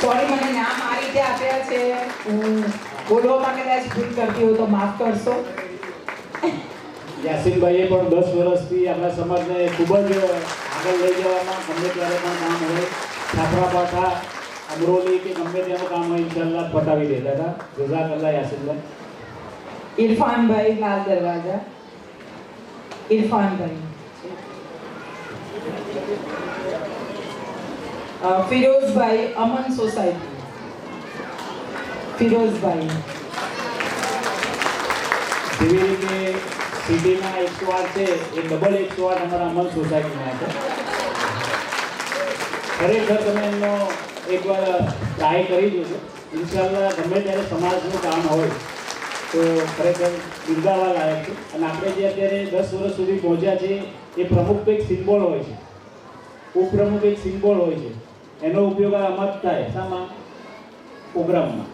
સોરી મને નામ આ રીતે આપ્યા છે, હું બોલવામાં કદાચ ભૂલ કરતી હોય તો માફ કરશો. યાસીનભાઈએ પણ 10 વર્ષથી આપણા સમાજને ખૂબ જ આગળ લઈ જવામાં ગમે ત્યારે પણ કામ હોય, છાપરાપાઠા અમરોલી કે ગમે તેનું કામ હોય ઇન્શાલ્લાહ પટાવી દેતા હતા. જઝાકલ્લાહ યાસીનભાઈ. ઇરફાનભાઈ લાલ દરવાજા. ઇરફાનભાઈ. ફિરોઝભાઈ અમન સોસાયટી. ફિરોઝભાઈ. જેવી રીતે સિટીમાં 108 છે એ ડબલ 108 અમારા અમલ સોસાયટીમાં છે. ખરેખર તમે એમનો એકવાર ટ્રાય કરી જોજો. ઇન્શાલ્લાહ ગમે ત્યારે સમાજનું કામ હોય તો ખરેખર બિરદાવવા લાયક છે. અને આપણે જે અત્યારે 10 વર્ષ સુધી પહોંચ્યા છે એ પ્રમુખ એક સિમ્બોલ હોય છે, ઉપપ્રમુખ એક સિમ્બોલ હોય છે. એનો ઉપયોગ આ અમત થાય શામાં? પ્રોગ્રામમાં.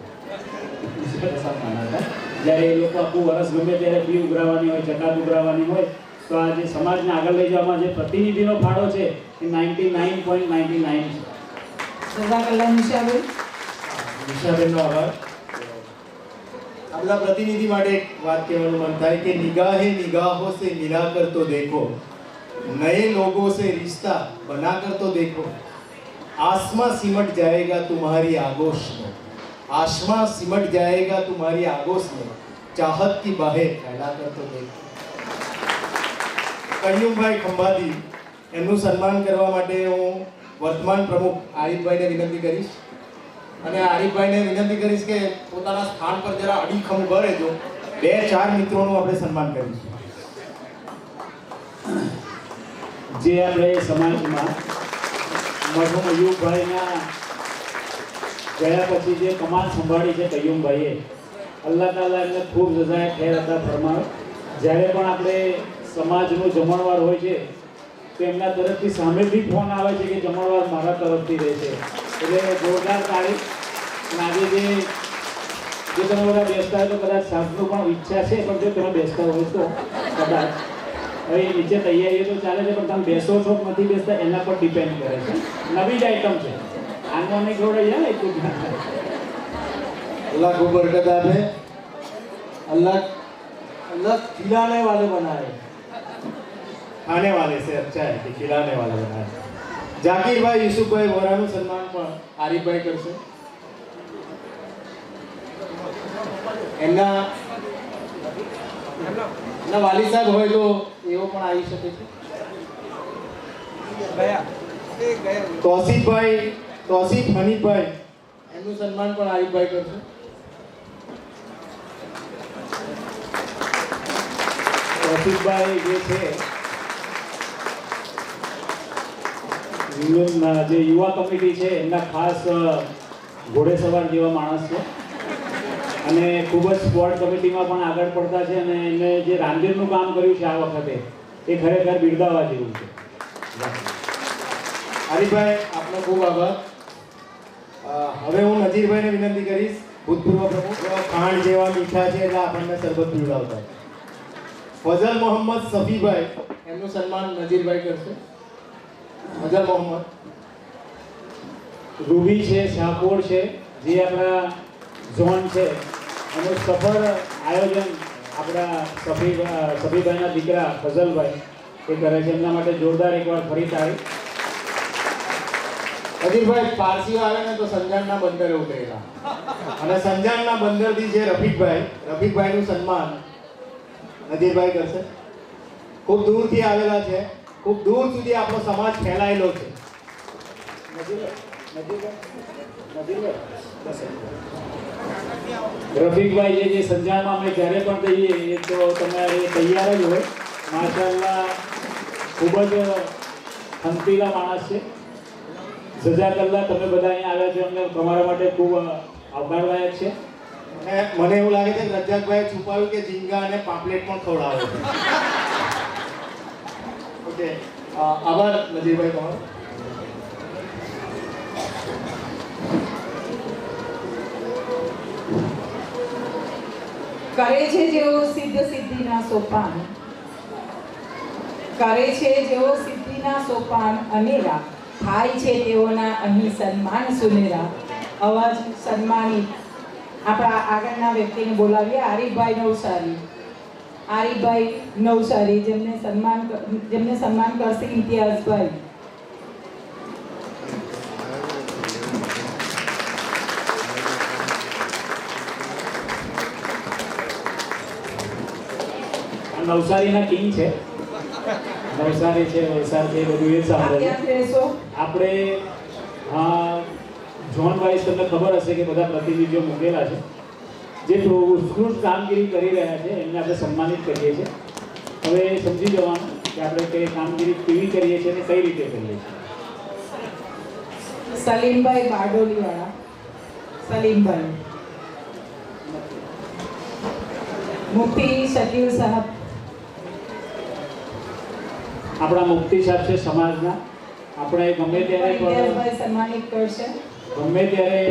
જ્યારે એ લોકો આખું વર્ષ ગમે ત્યારે ફી ઉઘરાવવાની હોય, જકાત ઉઘરાવવાની હોય તો આ જે સમાજને આગળ લઈ જવામાં જે પ્રતિનિધિનો ફાળો છે એ 99.99 છે. જઝાકલ્લાહ નિશાબેન. નિશાબેનનો આભાર. આ બધા પ્રતિનિધિ માટે એક વાત કહેવાનું મન થાય કે નિગાહે નિગાહો સે મિલા કર તો દેખો, નए लोगों से रिश्ता बना कर तो देखो, आसमां सिमट जाएगा तुम्हारी आगोश में, आसमां सिमट जाएगा तुम्हारी आगोश में, चाहत की बाहें फैला कर तो देखो. કયુમભાઈ ખંભાતી એમનું સન્માન કરવા માટે હું વર્તમાન પ્રમુખ આરિફભાઈને વિનંતી કરીશ. અને આરિફભાઈને વિનંતી કરીશ કે પોતાના સ્થાન પર જરા અડીખમ ઊભા રહેજો. 2-4 મિત્રોનું આપણે સન્માન કરીશું. જે આપણે સમાજમાં મરહુમ અયુબભાઈના ગયા પછી જે કમાન સંભાળી છે કયુમભાઈએ, અલ્લાહ તાલા એમને ખૂબ જઝાએ ખૈર અતા ફરમાવે. જ્યારે પણ આપણે સમાજનું જમણવાર હોય છે તો એમના તરફથી સામેથી ફોન આવે છે કે જમણવાર મારા તરફથી રહેશે. એટલે જોરદાર તારીફ. અને આજે જે તમે બધા બેસતા હોય તો કદાચ સાહેબનું પણ ઈચ્છા છે, પણ જો તમે બેસતા હોય તો કદાચ હવે નીચે તૈયારીઓ તો ચાલે છે, પણ તમે બેસો છો નથી બેસતા એના પર ડિપેન્ડ કરે છે. નવી જ આઈટમ છે, આનો નહીં ખવડાવી જાય ને એટલું ધ્યાન. અલ્લાહ ખૂબ બરકત આપે. અલ્લાહ मतलब खिलाने वाले बनाए। खाने वाले से अच्छा है कि खिलाने वाले बनाए। જાકીરભાઈ યુસુફભાઈ વોરાનું સન્માન પણ આરીફભાઈ કરશે. એમના વાલી સાહેબ હોય તો એવો પણ આવી શકે છે. તોસીફ હનીફભાઈ એમનું સન્માન પણ આરીફભાઈ કરશે. તોસીફભાઈ જે છે જે યુવા કમિટી છે એમના ખાસ ઘોડેસવાર જેવા માણસ છે અને ખૂબ જ સ્પોર્ટ કમિટીમાં પણ આગળ પડતા છે અને એમને જે રાંદેરનું કામ કર્યું છે આ વખતે એ ખરેખર બિરદાવવા જેવું છે. આરીફભાઈ આપનો ખૂબ આભાર. હવે હું નજીરભાઈને વિનંતી કરીશ, ભૂતપૂર્વ પ્રમુખ. ખાંડ જેવા મીઠા છે એટલે આપણને શરબત પીવડાવતા. ફઝલ મોહમ્મદ સફીભાઈ એમનું સન્માન નજીરભાઈ કરશે. ફઝલ મોહમ્મદ. રૂબી છે, શાહપોર છે, જે આપણા ઝોન છે એનું સફળ આયોજન આપણા સફીભાઈના દીકરા ફઝલભાઈ એ કરે છે. એમના માટે જોરદાર એકવાર ફરી તાળી. નજીરભાઈ પારસીઓ આવે ને તો સંજાણના બંદરે ઉતરેલા અને સંજાણના બંદરથી જે રફીકભાઈનું સન્માન નજીરભાઈ કરશે. ખૂબ દૂરથી આવેલા છે, ખૂબ દૂર સુધી આપણો સમાજ ફેલાયેલો છે. રફીકભાઈ જે સંજાણમાં અમે જ્યારે પણ જઈએ એ તો તમારે તૈયાર જ હોય. માશાઅલ્લાહ ખૂબ જ ખંતીલા માણસ છે. જઝાકલ્લાહ, તમે બધા અહીંયા આવ્યા છો અમને તમારા માટે ખૂબ આભારદાયક છે. અને મને એવું લાગે છે કે રજાકભાઈ છુપાવ્યું કે ઝીંગા અને પાપલેટ પણ ખવડાવે છે. ઓકે, આભાર નજીરભાઈ તમારો. કરે છે જેઓ સિદ્ધિના સોપાન, કરે છે જેઓ સિદ્ધિના સોપાન અનેરા, થાય છે તેઓના અહીં સન્માન સુનેરા. અવાજ સન્માનિત આપણા આગળના વ્યક્તિને બોલાવીએ. આરીફભાઈ નવસારી જેમને સન્માન કરશે ઇમ્તિયાઝભાઈ. નવસારીના કિંગ છે. નવસારી છે, વલસાડ છે, બધું એ સાંભળે. આપણે ઝોન વાઇઝ તમને ખબર હશે કે બધા પ્રતિનિધિઓ મૂકેલા છે જે ઉત્કૃષ્ટ કામગીરી કરી રહ્યા છે એમને આપણે સન્માનિત કરીએ છીએ. હવે સમજી જવાનું કે આપણે કઈ કામગીરી કેવી કરીએ છીએ અને કઈ રીતે કરીએ છીએ. સલીમભાઈ બારડોલીવાળા. સલીમભાઈ. મુફતી શકીલ સાહેબ. આપણા મુફતી સાહેબ છે સમાજના. આપણે ગમે ત્યારે પણ સન્માનિત કરશે. ગમે ત્યારે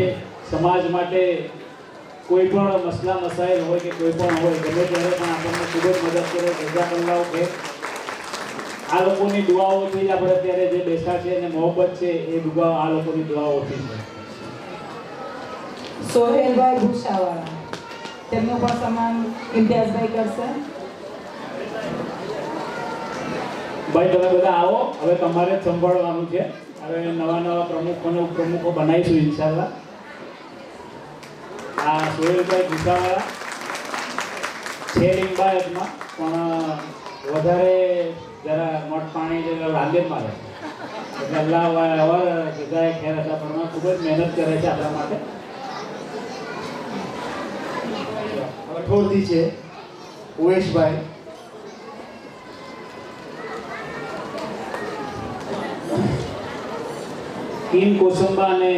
સમાજ માટે કોઈ પણ મસલા મસાઇલ હોય કે કોઈ પણ હોય ગમે ત્યારે પણ આપણને ખૂબ જ મદદ કરે. જઝાકલ્લાહ કે આ લોકોની દુઆઓથી જ આપણે અત્યારે જે બેઠા છે અને મોહબ્બત છે એ દુઆ આ લોકોની દુઆઓથી છે. સોહેલભાઈ ભૂષાવાળા, તેમનું પણ સન્માન ઇમ્તિયાઝભાઈ કરશે. ભાઈ તમે બધા આવો, હવે તમારે જ સંભાળવાનું છે. હવે નવા પ્રમુખો બનાવીશું ઇન્શાલ્લાહ. આ સોહેલભાઈ ભૂષાવાળા છે લિંબાયતમાં પણ વધારે જરા મઠ પાણી રાંદેરમાં રહે એટલે અલ્લાહ અવાર જગાએ ખેર હતા પણ ખૂબ જ મહેનત કરે છે આપણા માટે. કઠોરથી છે ઉવેશભાઈ. કિમ કોસંબા અને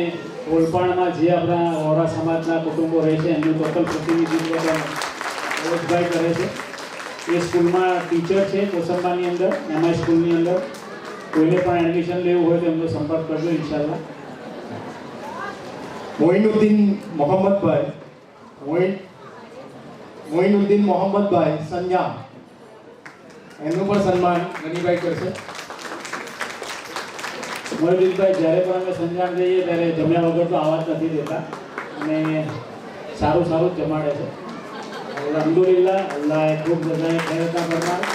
ઓલપાણમાં જે આપણા વોરા સમાજના કુટુંબો રહે છે એમનું ટોટલ પ્રતિનિધિત્વ ઉવેશભાઈ કરે છે. એ સ્કૂલમાં ટીચર છે કોસંબાની અંદર, એમાં સ્કૂલની અંદર. કોઈને પણ એડમિશન લેવું હોય તો એમનો સંપર્ક કરજો ઇન્શાલ્લાહ. મોઇનુદ્દીન મોહમ્મદભાઈ સંજામ એમનું પણ સન્માન ગનીભાઈ કરશે. મોહિદ્દીનભાઈ જ્યારે પણ અમે સંજામ જઈએ ત્યારે જમ્યા વગર તો આવા જ નથી દેતા અને સારું જ જમાડે છે. અલ્હમ્દુલિલ્લાહ, અલ્લાહે ખૂબ બધાએ ખૈર અતા ફરમાય.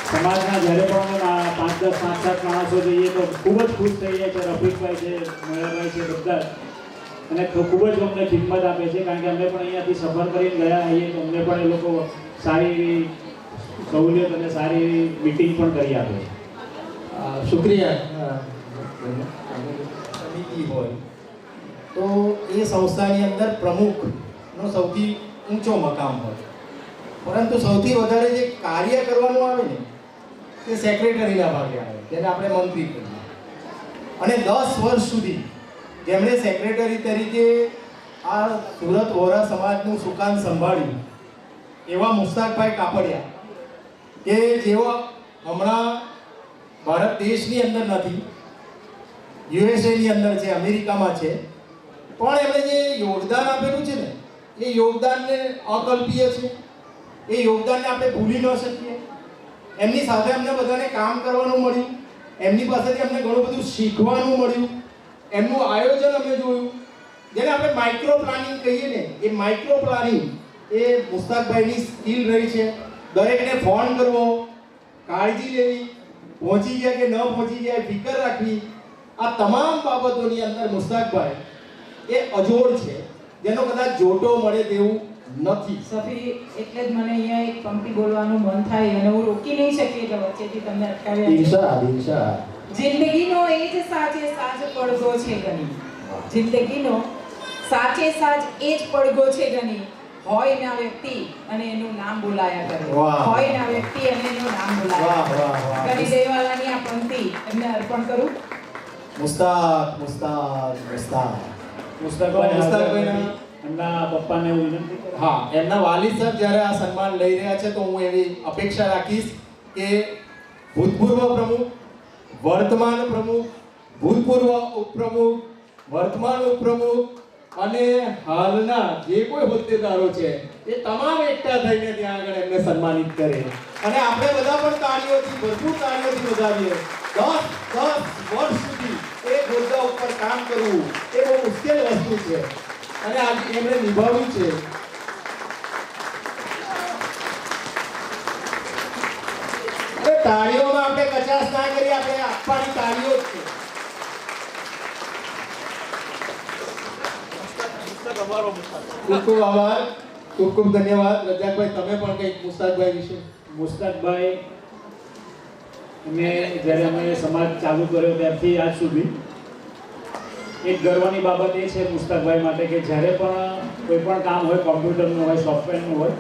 સમાજના જ્યારે પણ અમે 5, 10, 5, 7 માણસો જઈએ તો ખૂબ જ ખુશ થઈ જાય છે. રફીકભાઈ છે, મયાભાઈ છે, બધા અને ખૂબ જ અમને ખિદમત આપે છે, કારણ કે અમે પણ અહીંયાથી સફર કરીને ગયા આવીએ તો અમને પણ એ લોકો સારી એવી સહુલિયત અને સારી એવી મિટિંગ પણ કરી આપે છે. શુક્રિયા. સમિતિ હોય તો એ સંસ્થાની અંદર પ્રમુખનો સૌથી ઊંચો મકામ હોય, પરંતુ સૌથી વધારે જે કાર્ય કરવાનું આવે ને તે સેક્રેટરીના ભાગે આવે, જેને આપણે મંત્રી કહીએ. અને 10 વર્ષ સુધી જેમણે સેક્રેટરી તરીકે આ સુરત વોરા સમાજનું સુકાન સંભાળ્યું એવા મુસ્તાકભાઈ કાપડિયા, કે જેઓ હમણાં ભારત દેશની અંદર નથી, યુએસએની અંદર છે, અમેરિકામાં છે, પણ એમણે જે યોગદાન આપેલું છે ને એ યોગદાનને અકલ્પીય છે. એ યોગદાનને આપણે ભૂલી ન શકીએ. એમની સાથે અમને બધાને કામ કરવાનું મળ્યું, એમની પાસેથી અમને ઘણું બધું શીખવાનું મળ્યું. એમનું આયોજન અમે જોયું, જેને આપણે માઇક્રો પ્લાનિંગ કહીએ ને, એ માઇક્રો પ્લાનિંગ એ મુસ્તાકભાઈની સ્કિલ રહી છે. દરેકને ફોન કરવો, કાળજી લેવી, પહોંચી ગયા કે ન પહોંચી ગયા ફિકર રાખવી, આ તમામ બાબતોની અંદર મુસ્તાકભાઈ એ અજોડ છે, જેનો કદાચ જોટો મળે તેવું નથી. સફી, એટલે જ મને અહીંયા એક પંક્તિ બોલવાનું મન થાય અને હું રોકી નહીં શકી એટલે વચ્ચેથી તમને અટકાવ્યા. જિંદગીનો એ જ સાચે સાચ પડઘો છે ગની. જિંદગીનો સાચે સાચ એ જ પડઘો છે ગની. હોય ના વ્યક્તિ અને એનું નામ બોલાયા કરે. હોય ના વ્યક્તિ અને એનું નામ બોલાયા. ગની દેવાલાની આ પંક્તિ એમને અર્પણ કરું. મુસ્તાકભાઈ એમના પપ્પાને હું વિનંતી કરું. હા, એમના વાલિદ સાહેબ જ્યારે આ સન્માન લઈ રહ્યા છે તો હું એવી અપેક્ષા રાખીશ કે ભૂતપૂર્વ પ્રમુખ, વર્તમાન પ્રમુખ, ભૂતપૂર્વ ઉપપ્રમુખ, વર્તમાન ઉપપ્રમુખ અને હાલના જે કોઈ હોદ્દેદારો છે એ તમામ એકઠા થઈને ત્યાં આગળ એમને સન્માનિત કરે અને આપણે બધા પણ તાળીઓથી, ભરપૂર તાળીઓથી વધાવીએ. 10 વર્ષ સુધી એ હોદ્દા ઉપર કામ કરવું એ બહુ મુશ્કેલ વસ્તુ છે અને આજે એમણે નિભાવ્યું છે. તાળીઓમાં આપણે કચાશ ના કરીએ, આપણે આપવાની તાળીઓ જ છે. ખૂબ ખૂબ આભાર, ખૂબ ખૂબ ધન્યવાદ. રજાકભાઈ, તમે પણ કંઈક મુસ્તાકભાઈ વિશે. મુસ્તાકભાઈ અમે જ્યારે અમે સમાજ ચાલુ કર્યો ત્યારથી આજ સુધી એક ગર્વની બાબત એ છે મુસ્તાકભાઈ માટે કે જ્યારે પણ કોઈ પણ કામ હોય, કોમ્પ્યુટરનું હોય, સોફ્ટવેરનું હોય,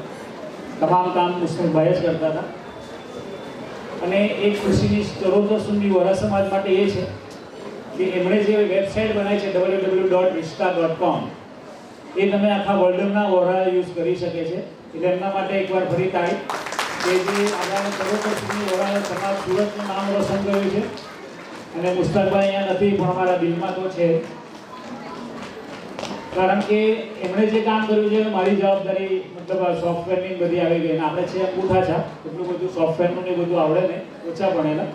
તમામ કામ મુસ્તાકભાઈ જ કરતા હતા. અને એક ખુશીની સર્વોત્તમ વોરા સમાજ માટે એ છે કે એમણે જે વેબસાઇટ બનાવી છે www.rishta.com એ તમે આખા વર્લ્ડના વોરા યુઝ કરી શકે છે. એટલે એમના માટે એકવાર ફરી તાળી કે જે આગામી સર્વોત્તમ વોરા સમાજ સુરતનું નામ રોશન કર્યું છે. અને મુસ્તાકભાઈ અહીંયા નથી પણ અમારા દિલમાં તો છે, કારણ કે એમણે જે કામ કર્યું છે મારી જવાબદારી મતલબ સોફ્ટવેરની બધી આવી ગઈ ને આપણે છે અંગૂઠા છા, એટલું બધું સોફ્ટવેરનું ને બધું આવડે ને, ઓછા ભણેલા,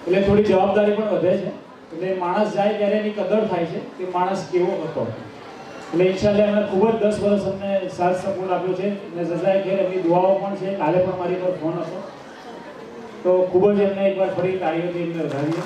એટલે થોડી જવાબદારી પણ વધે છે. એટલે માણસ જાય ત્યારે એની કદર થાય છે કે માણસ કેવો હતો. એટલે ઇન્શાલ્લાહ એમણે ખૂબ જ 10 વર્ષ અમને સાથ સપોર્ટ આપ્યો છે અને સજાએ ખેર એમની દુઆઓ પણ છે. કાલે પણ મારી પર ફોન હતો, તો ખૂબ જ એમને એકવાર ફરી તાળીઓથી એમને વધારીએ.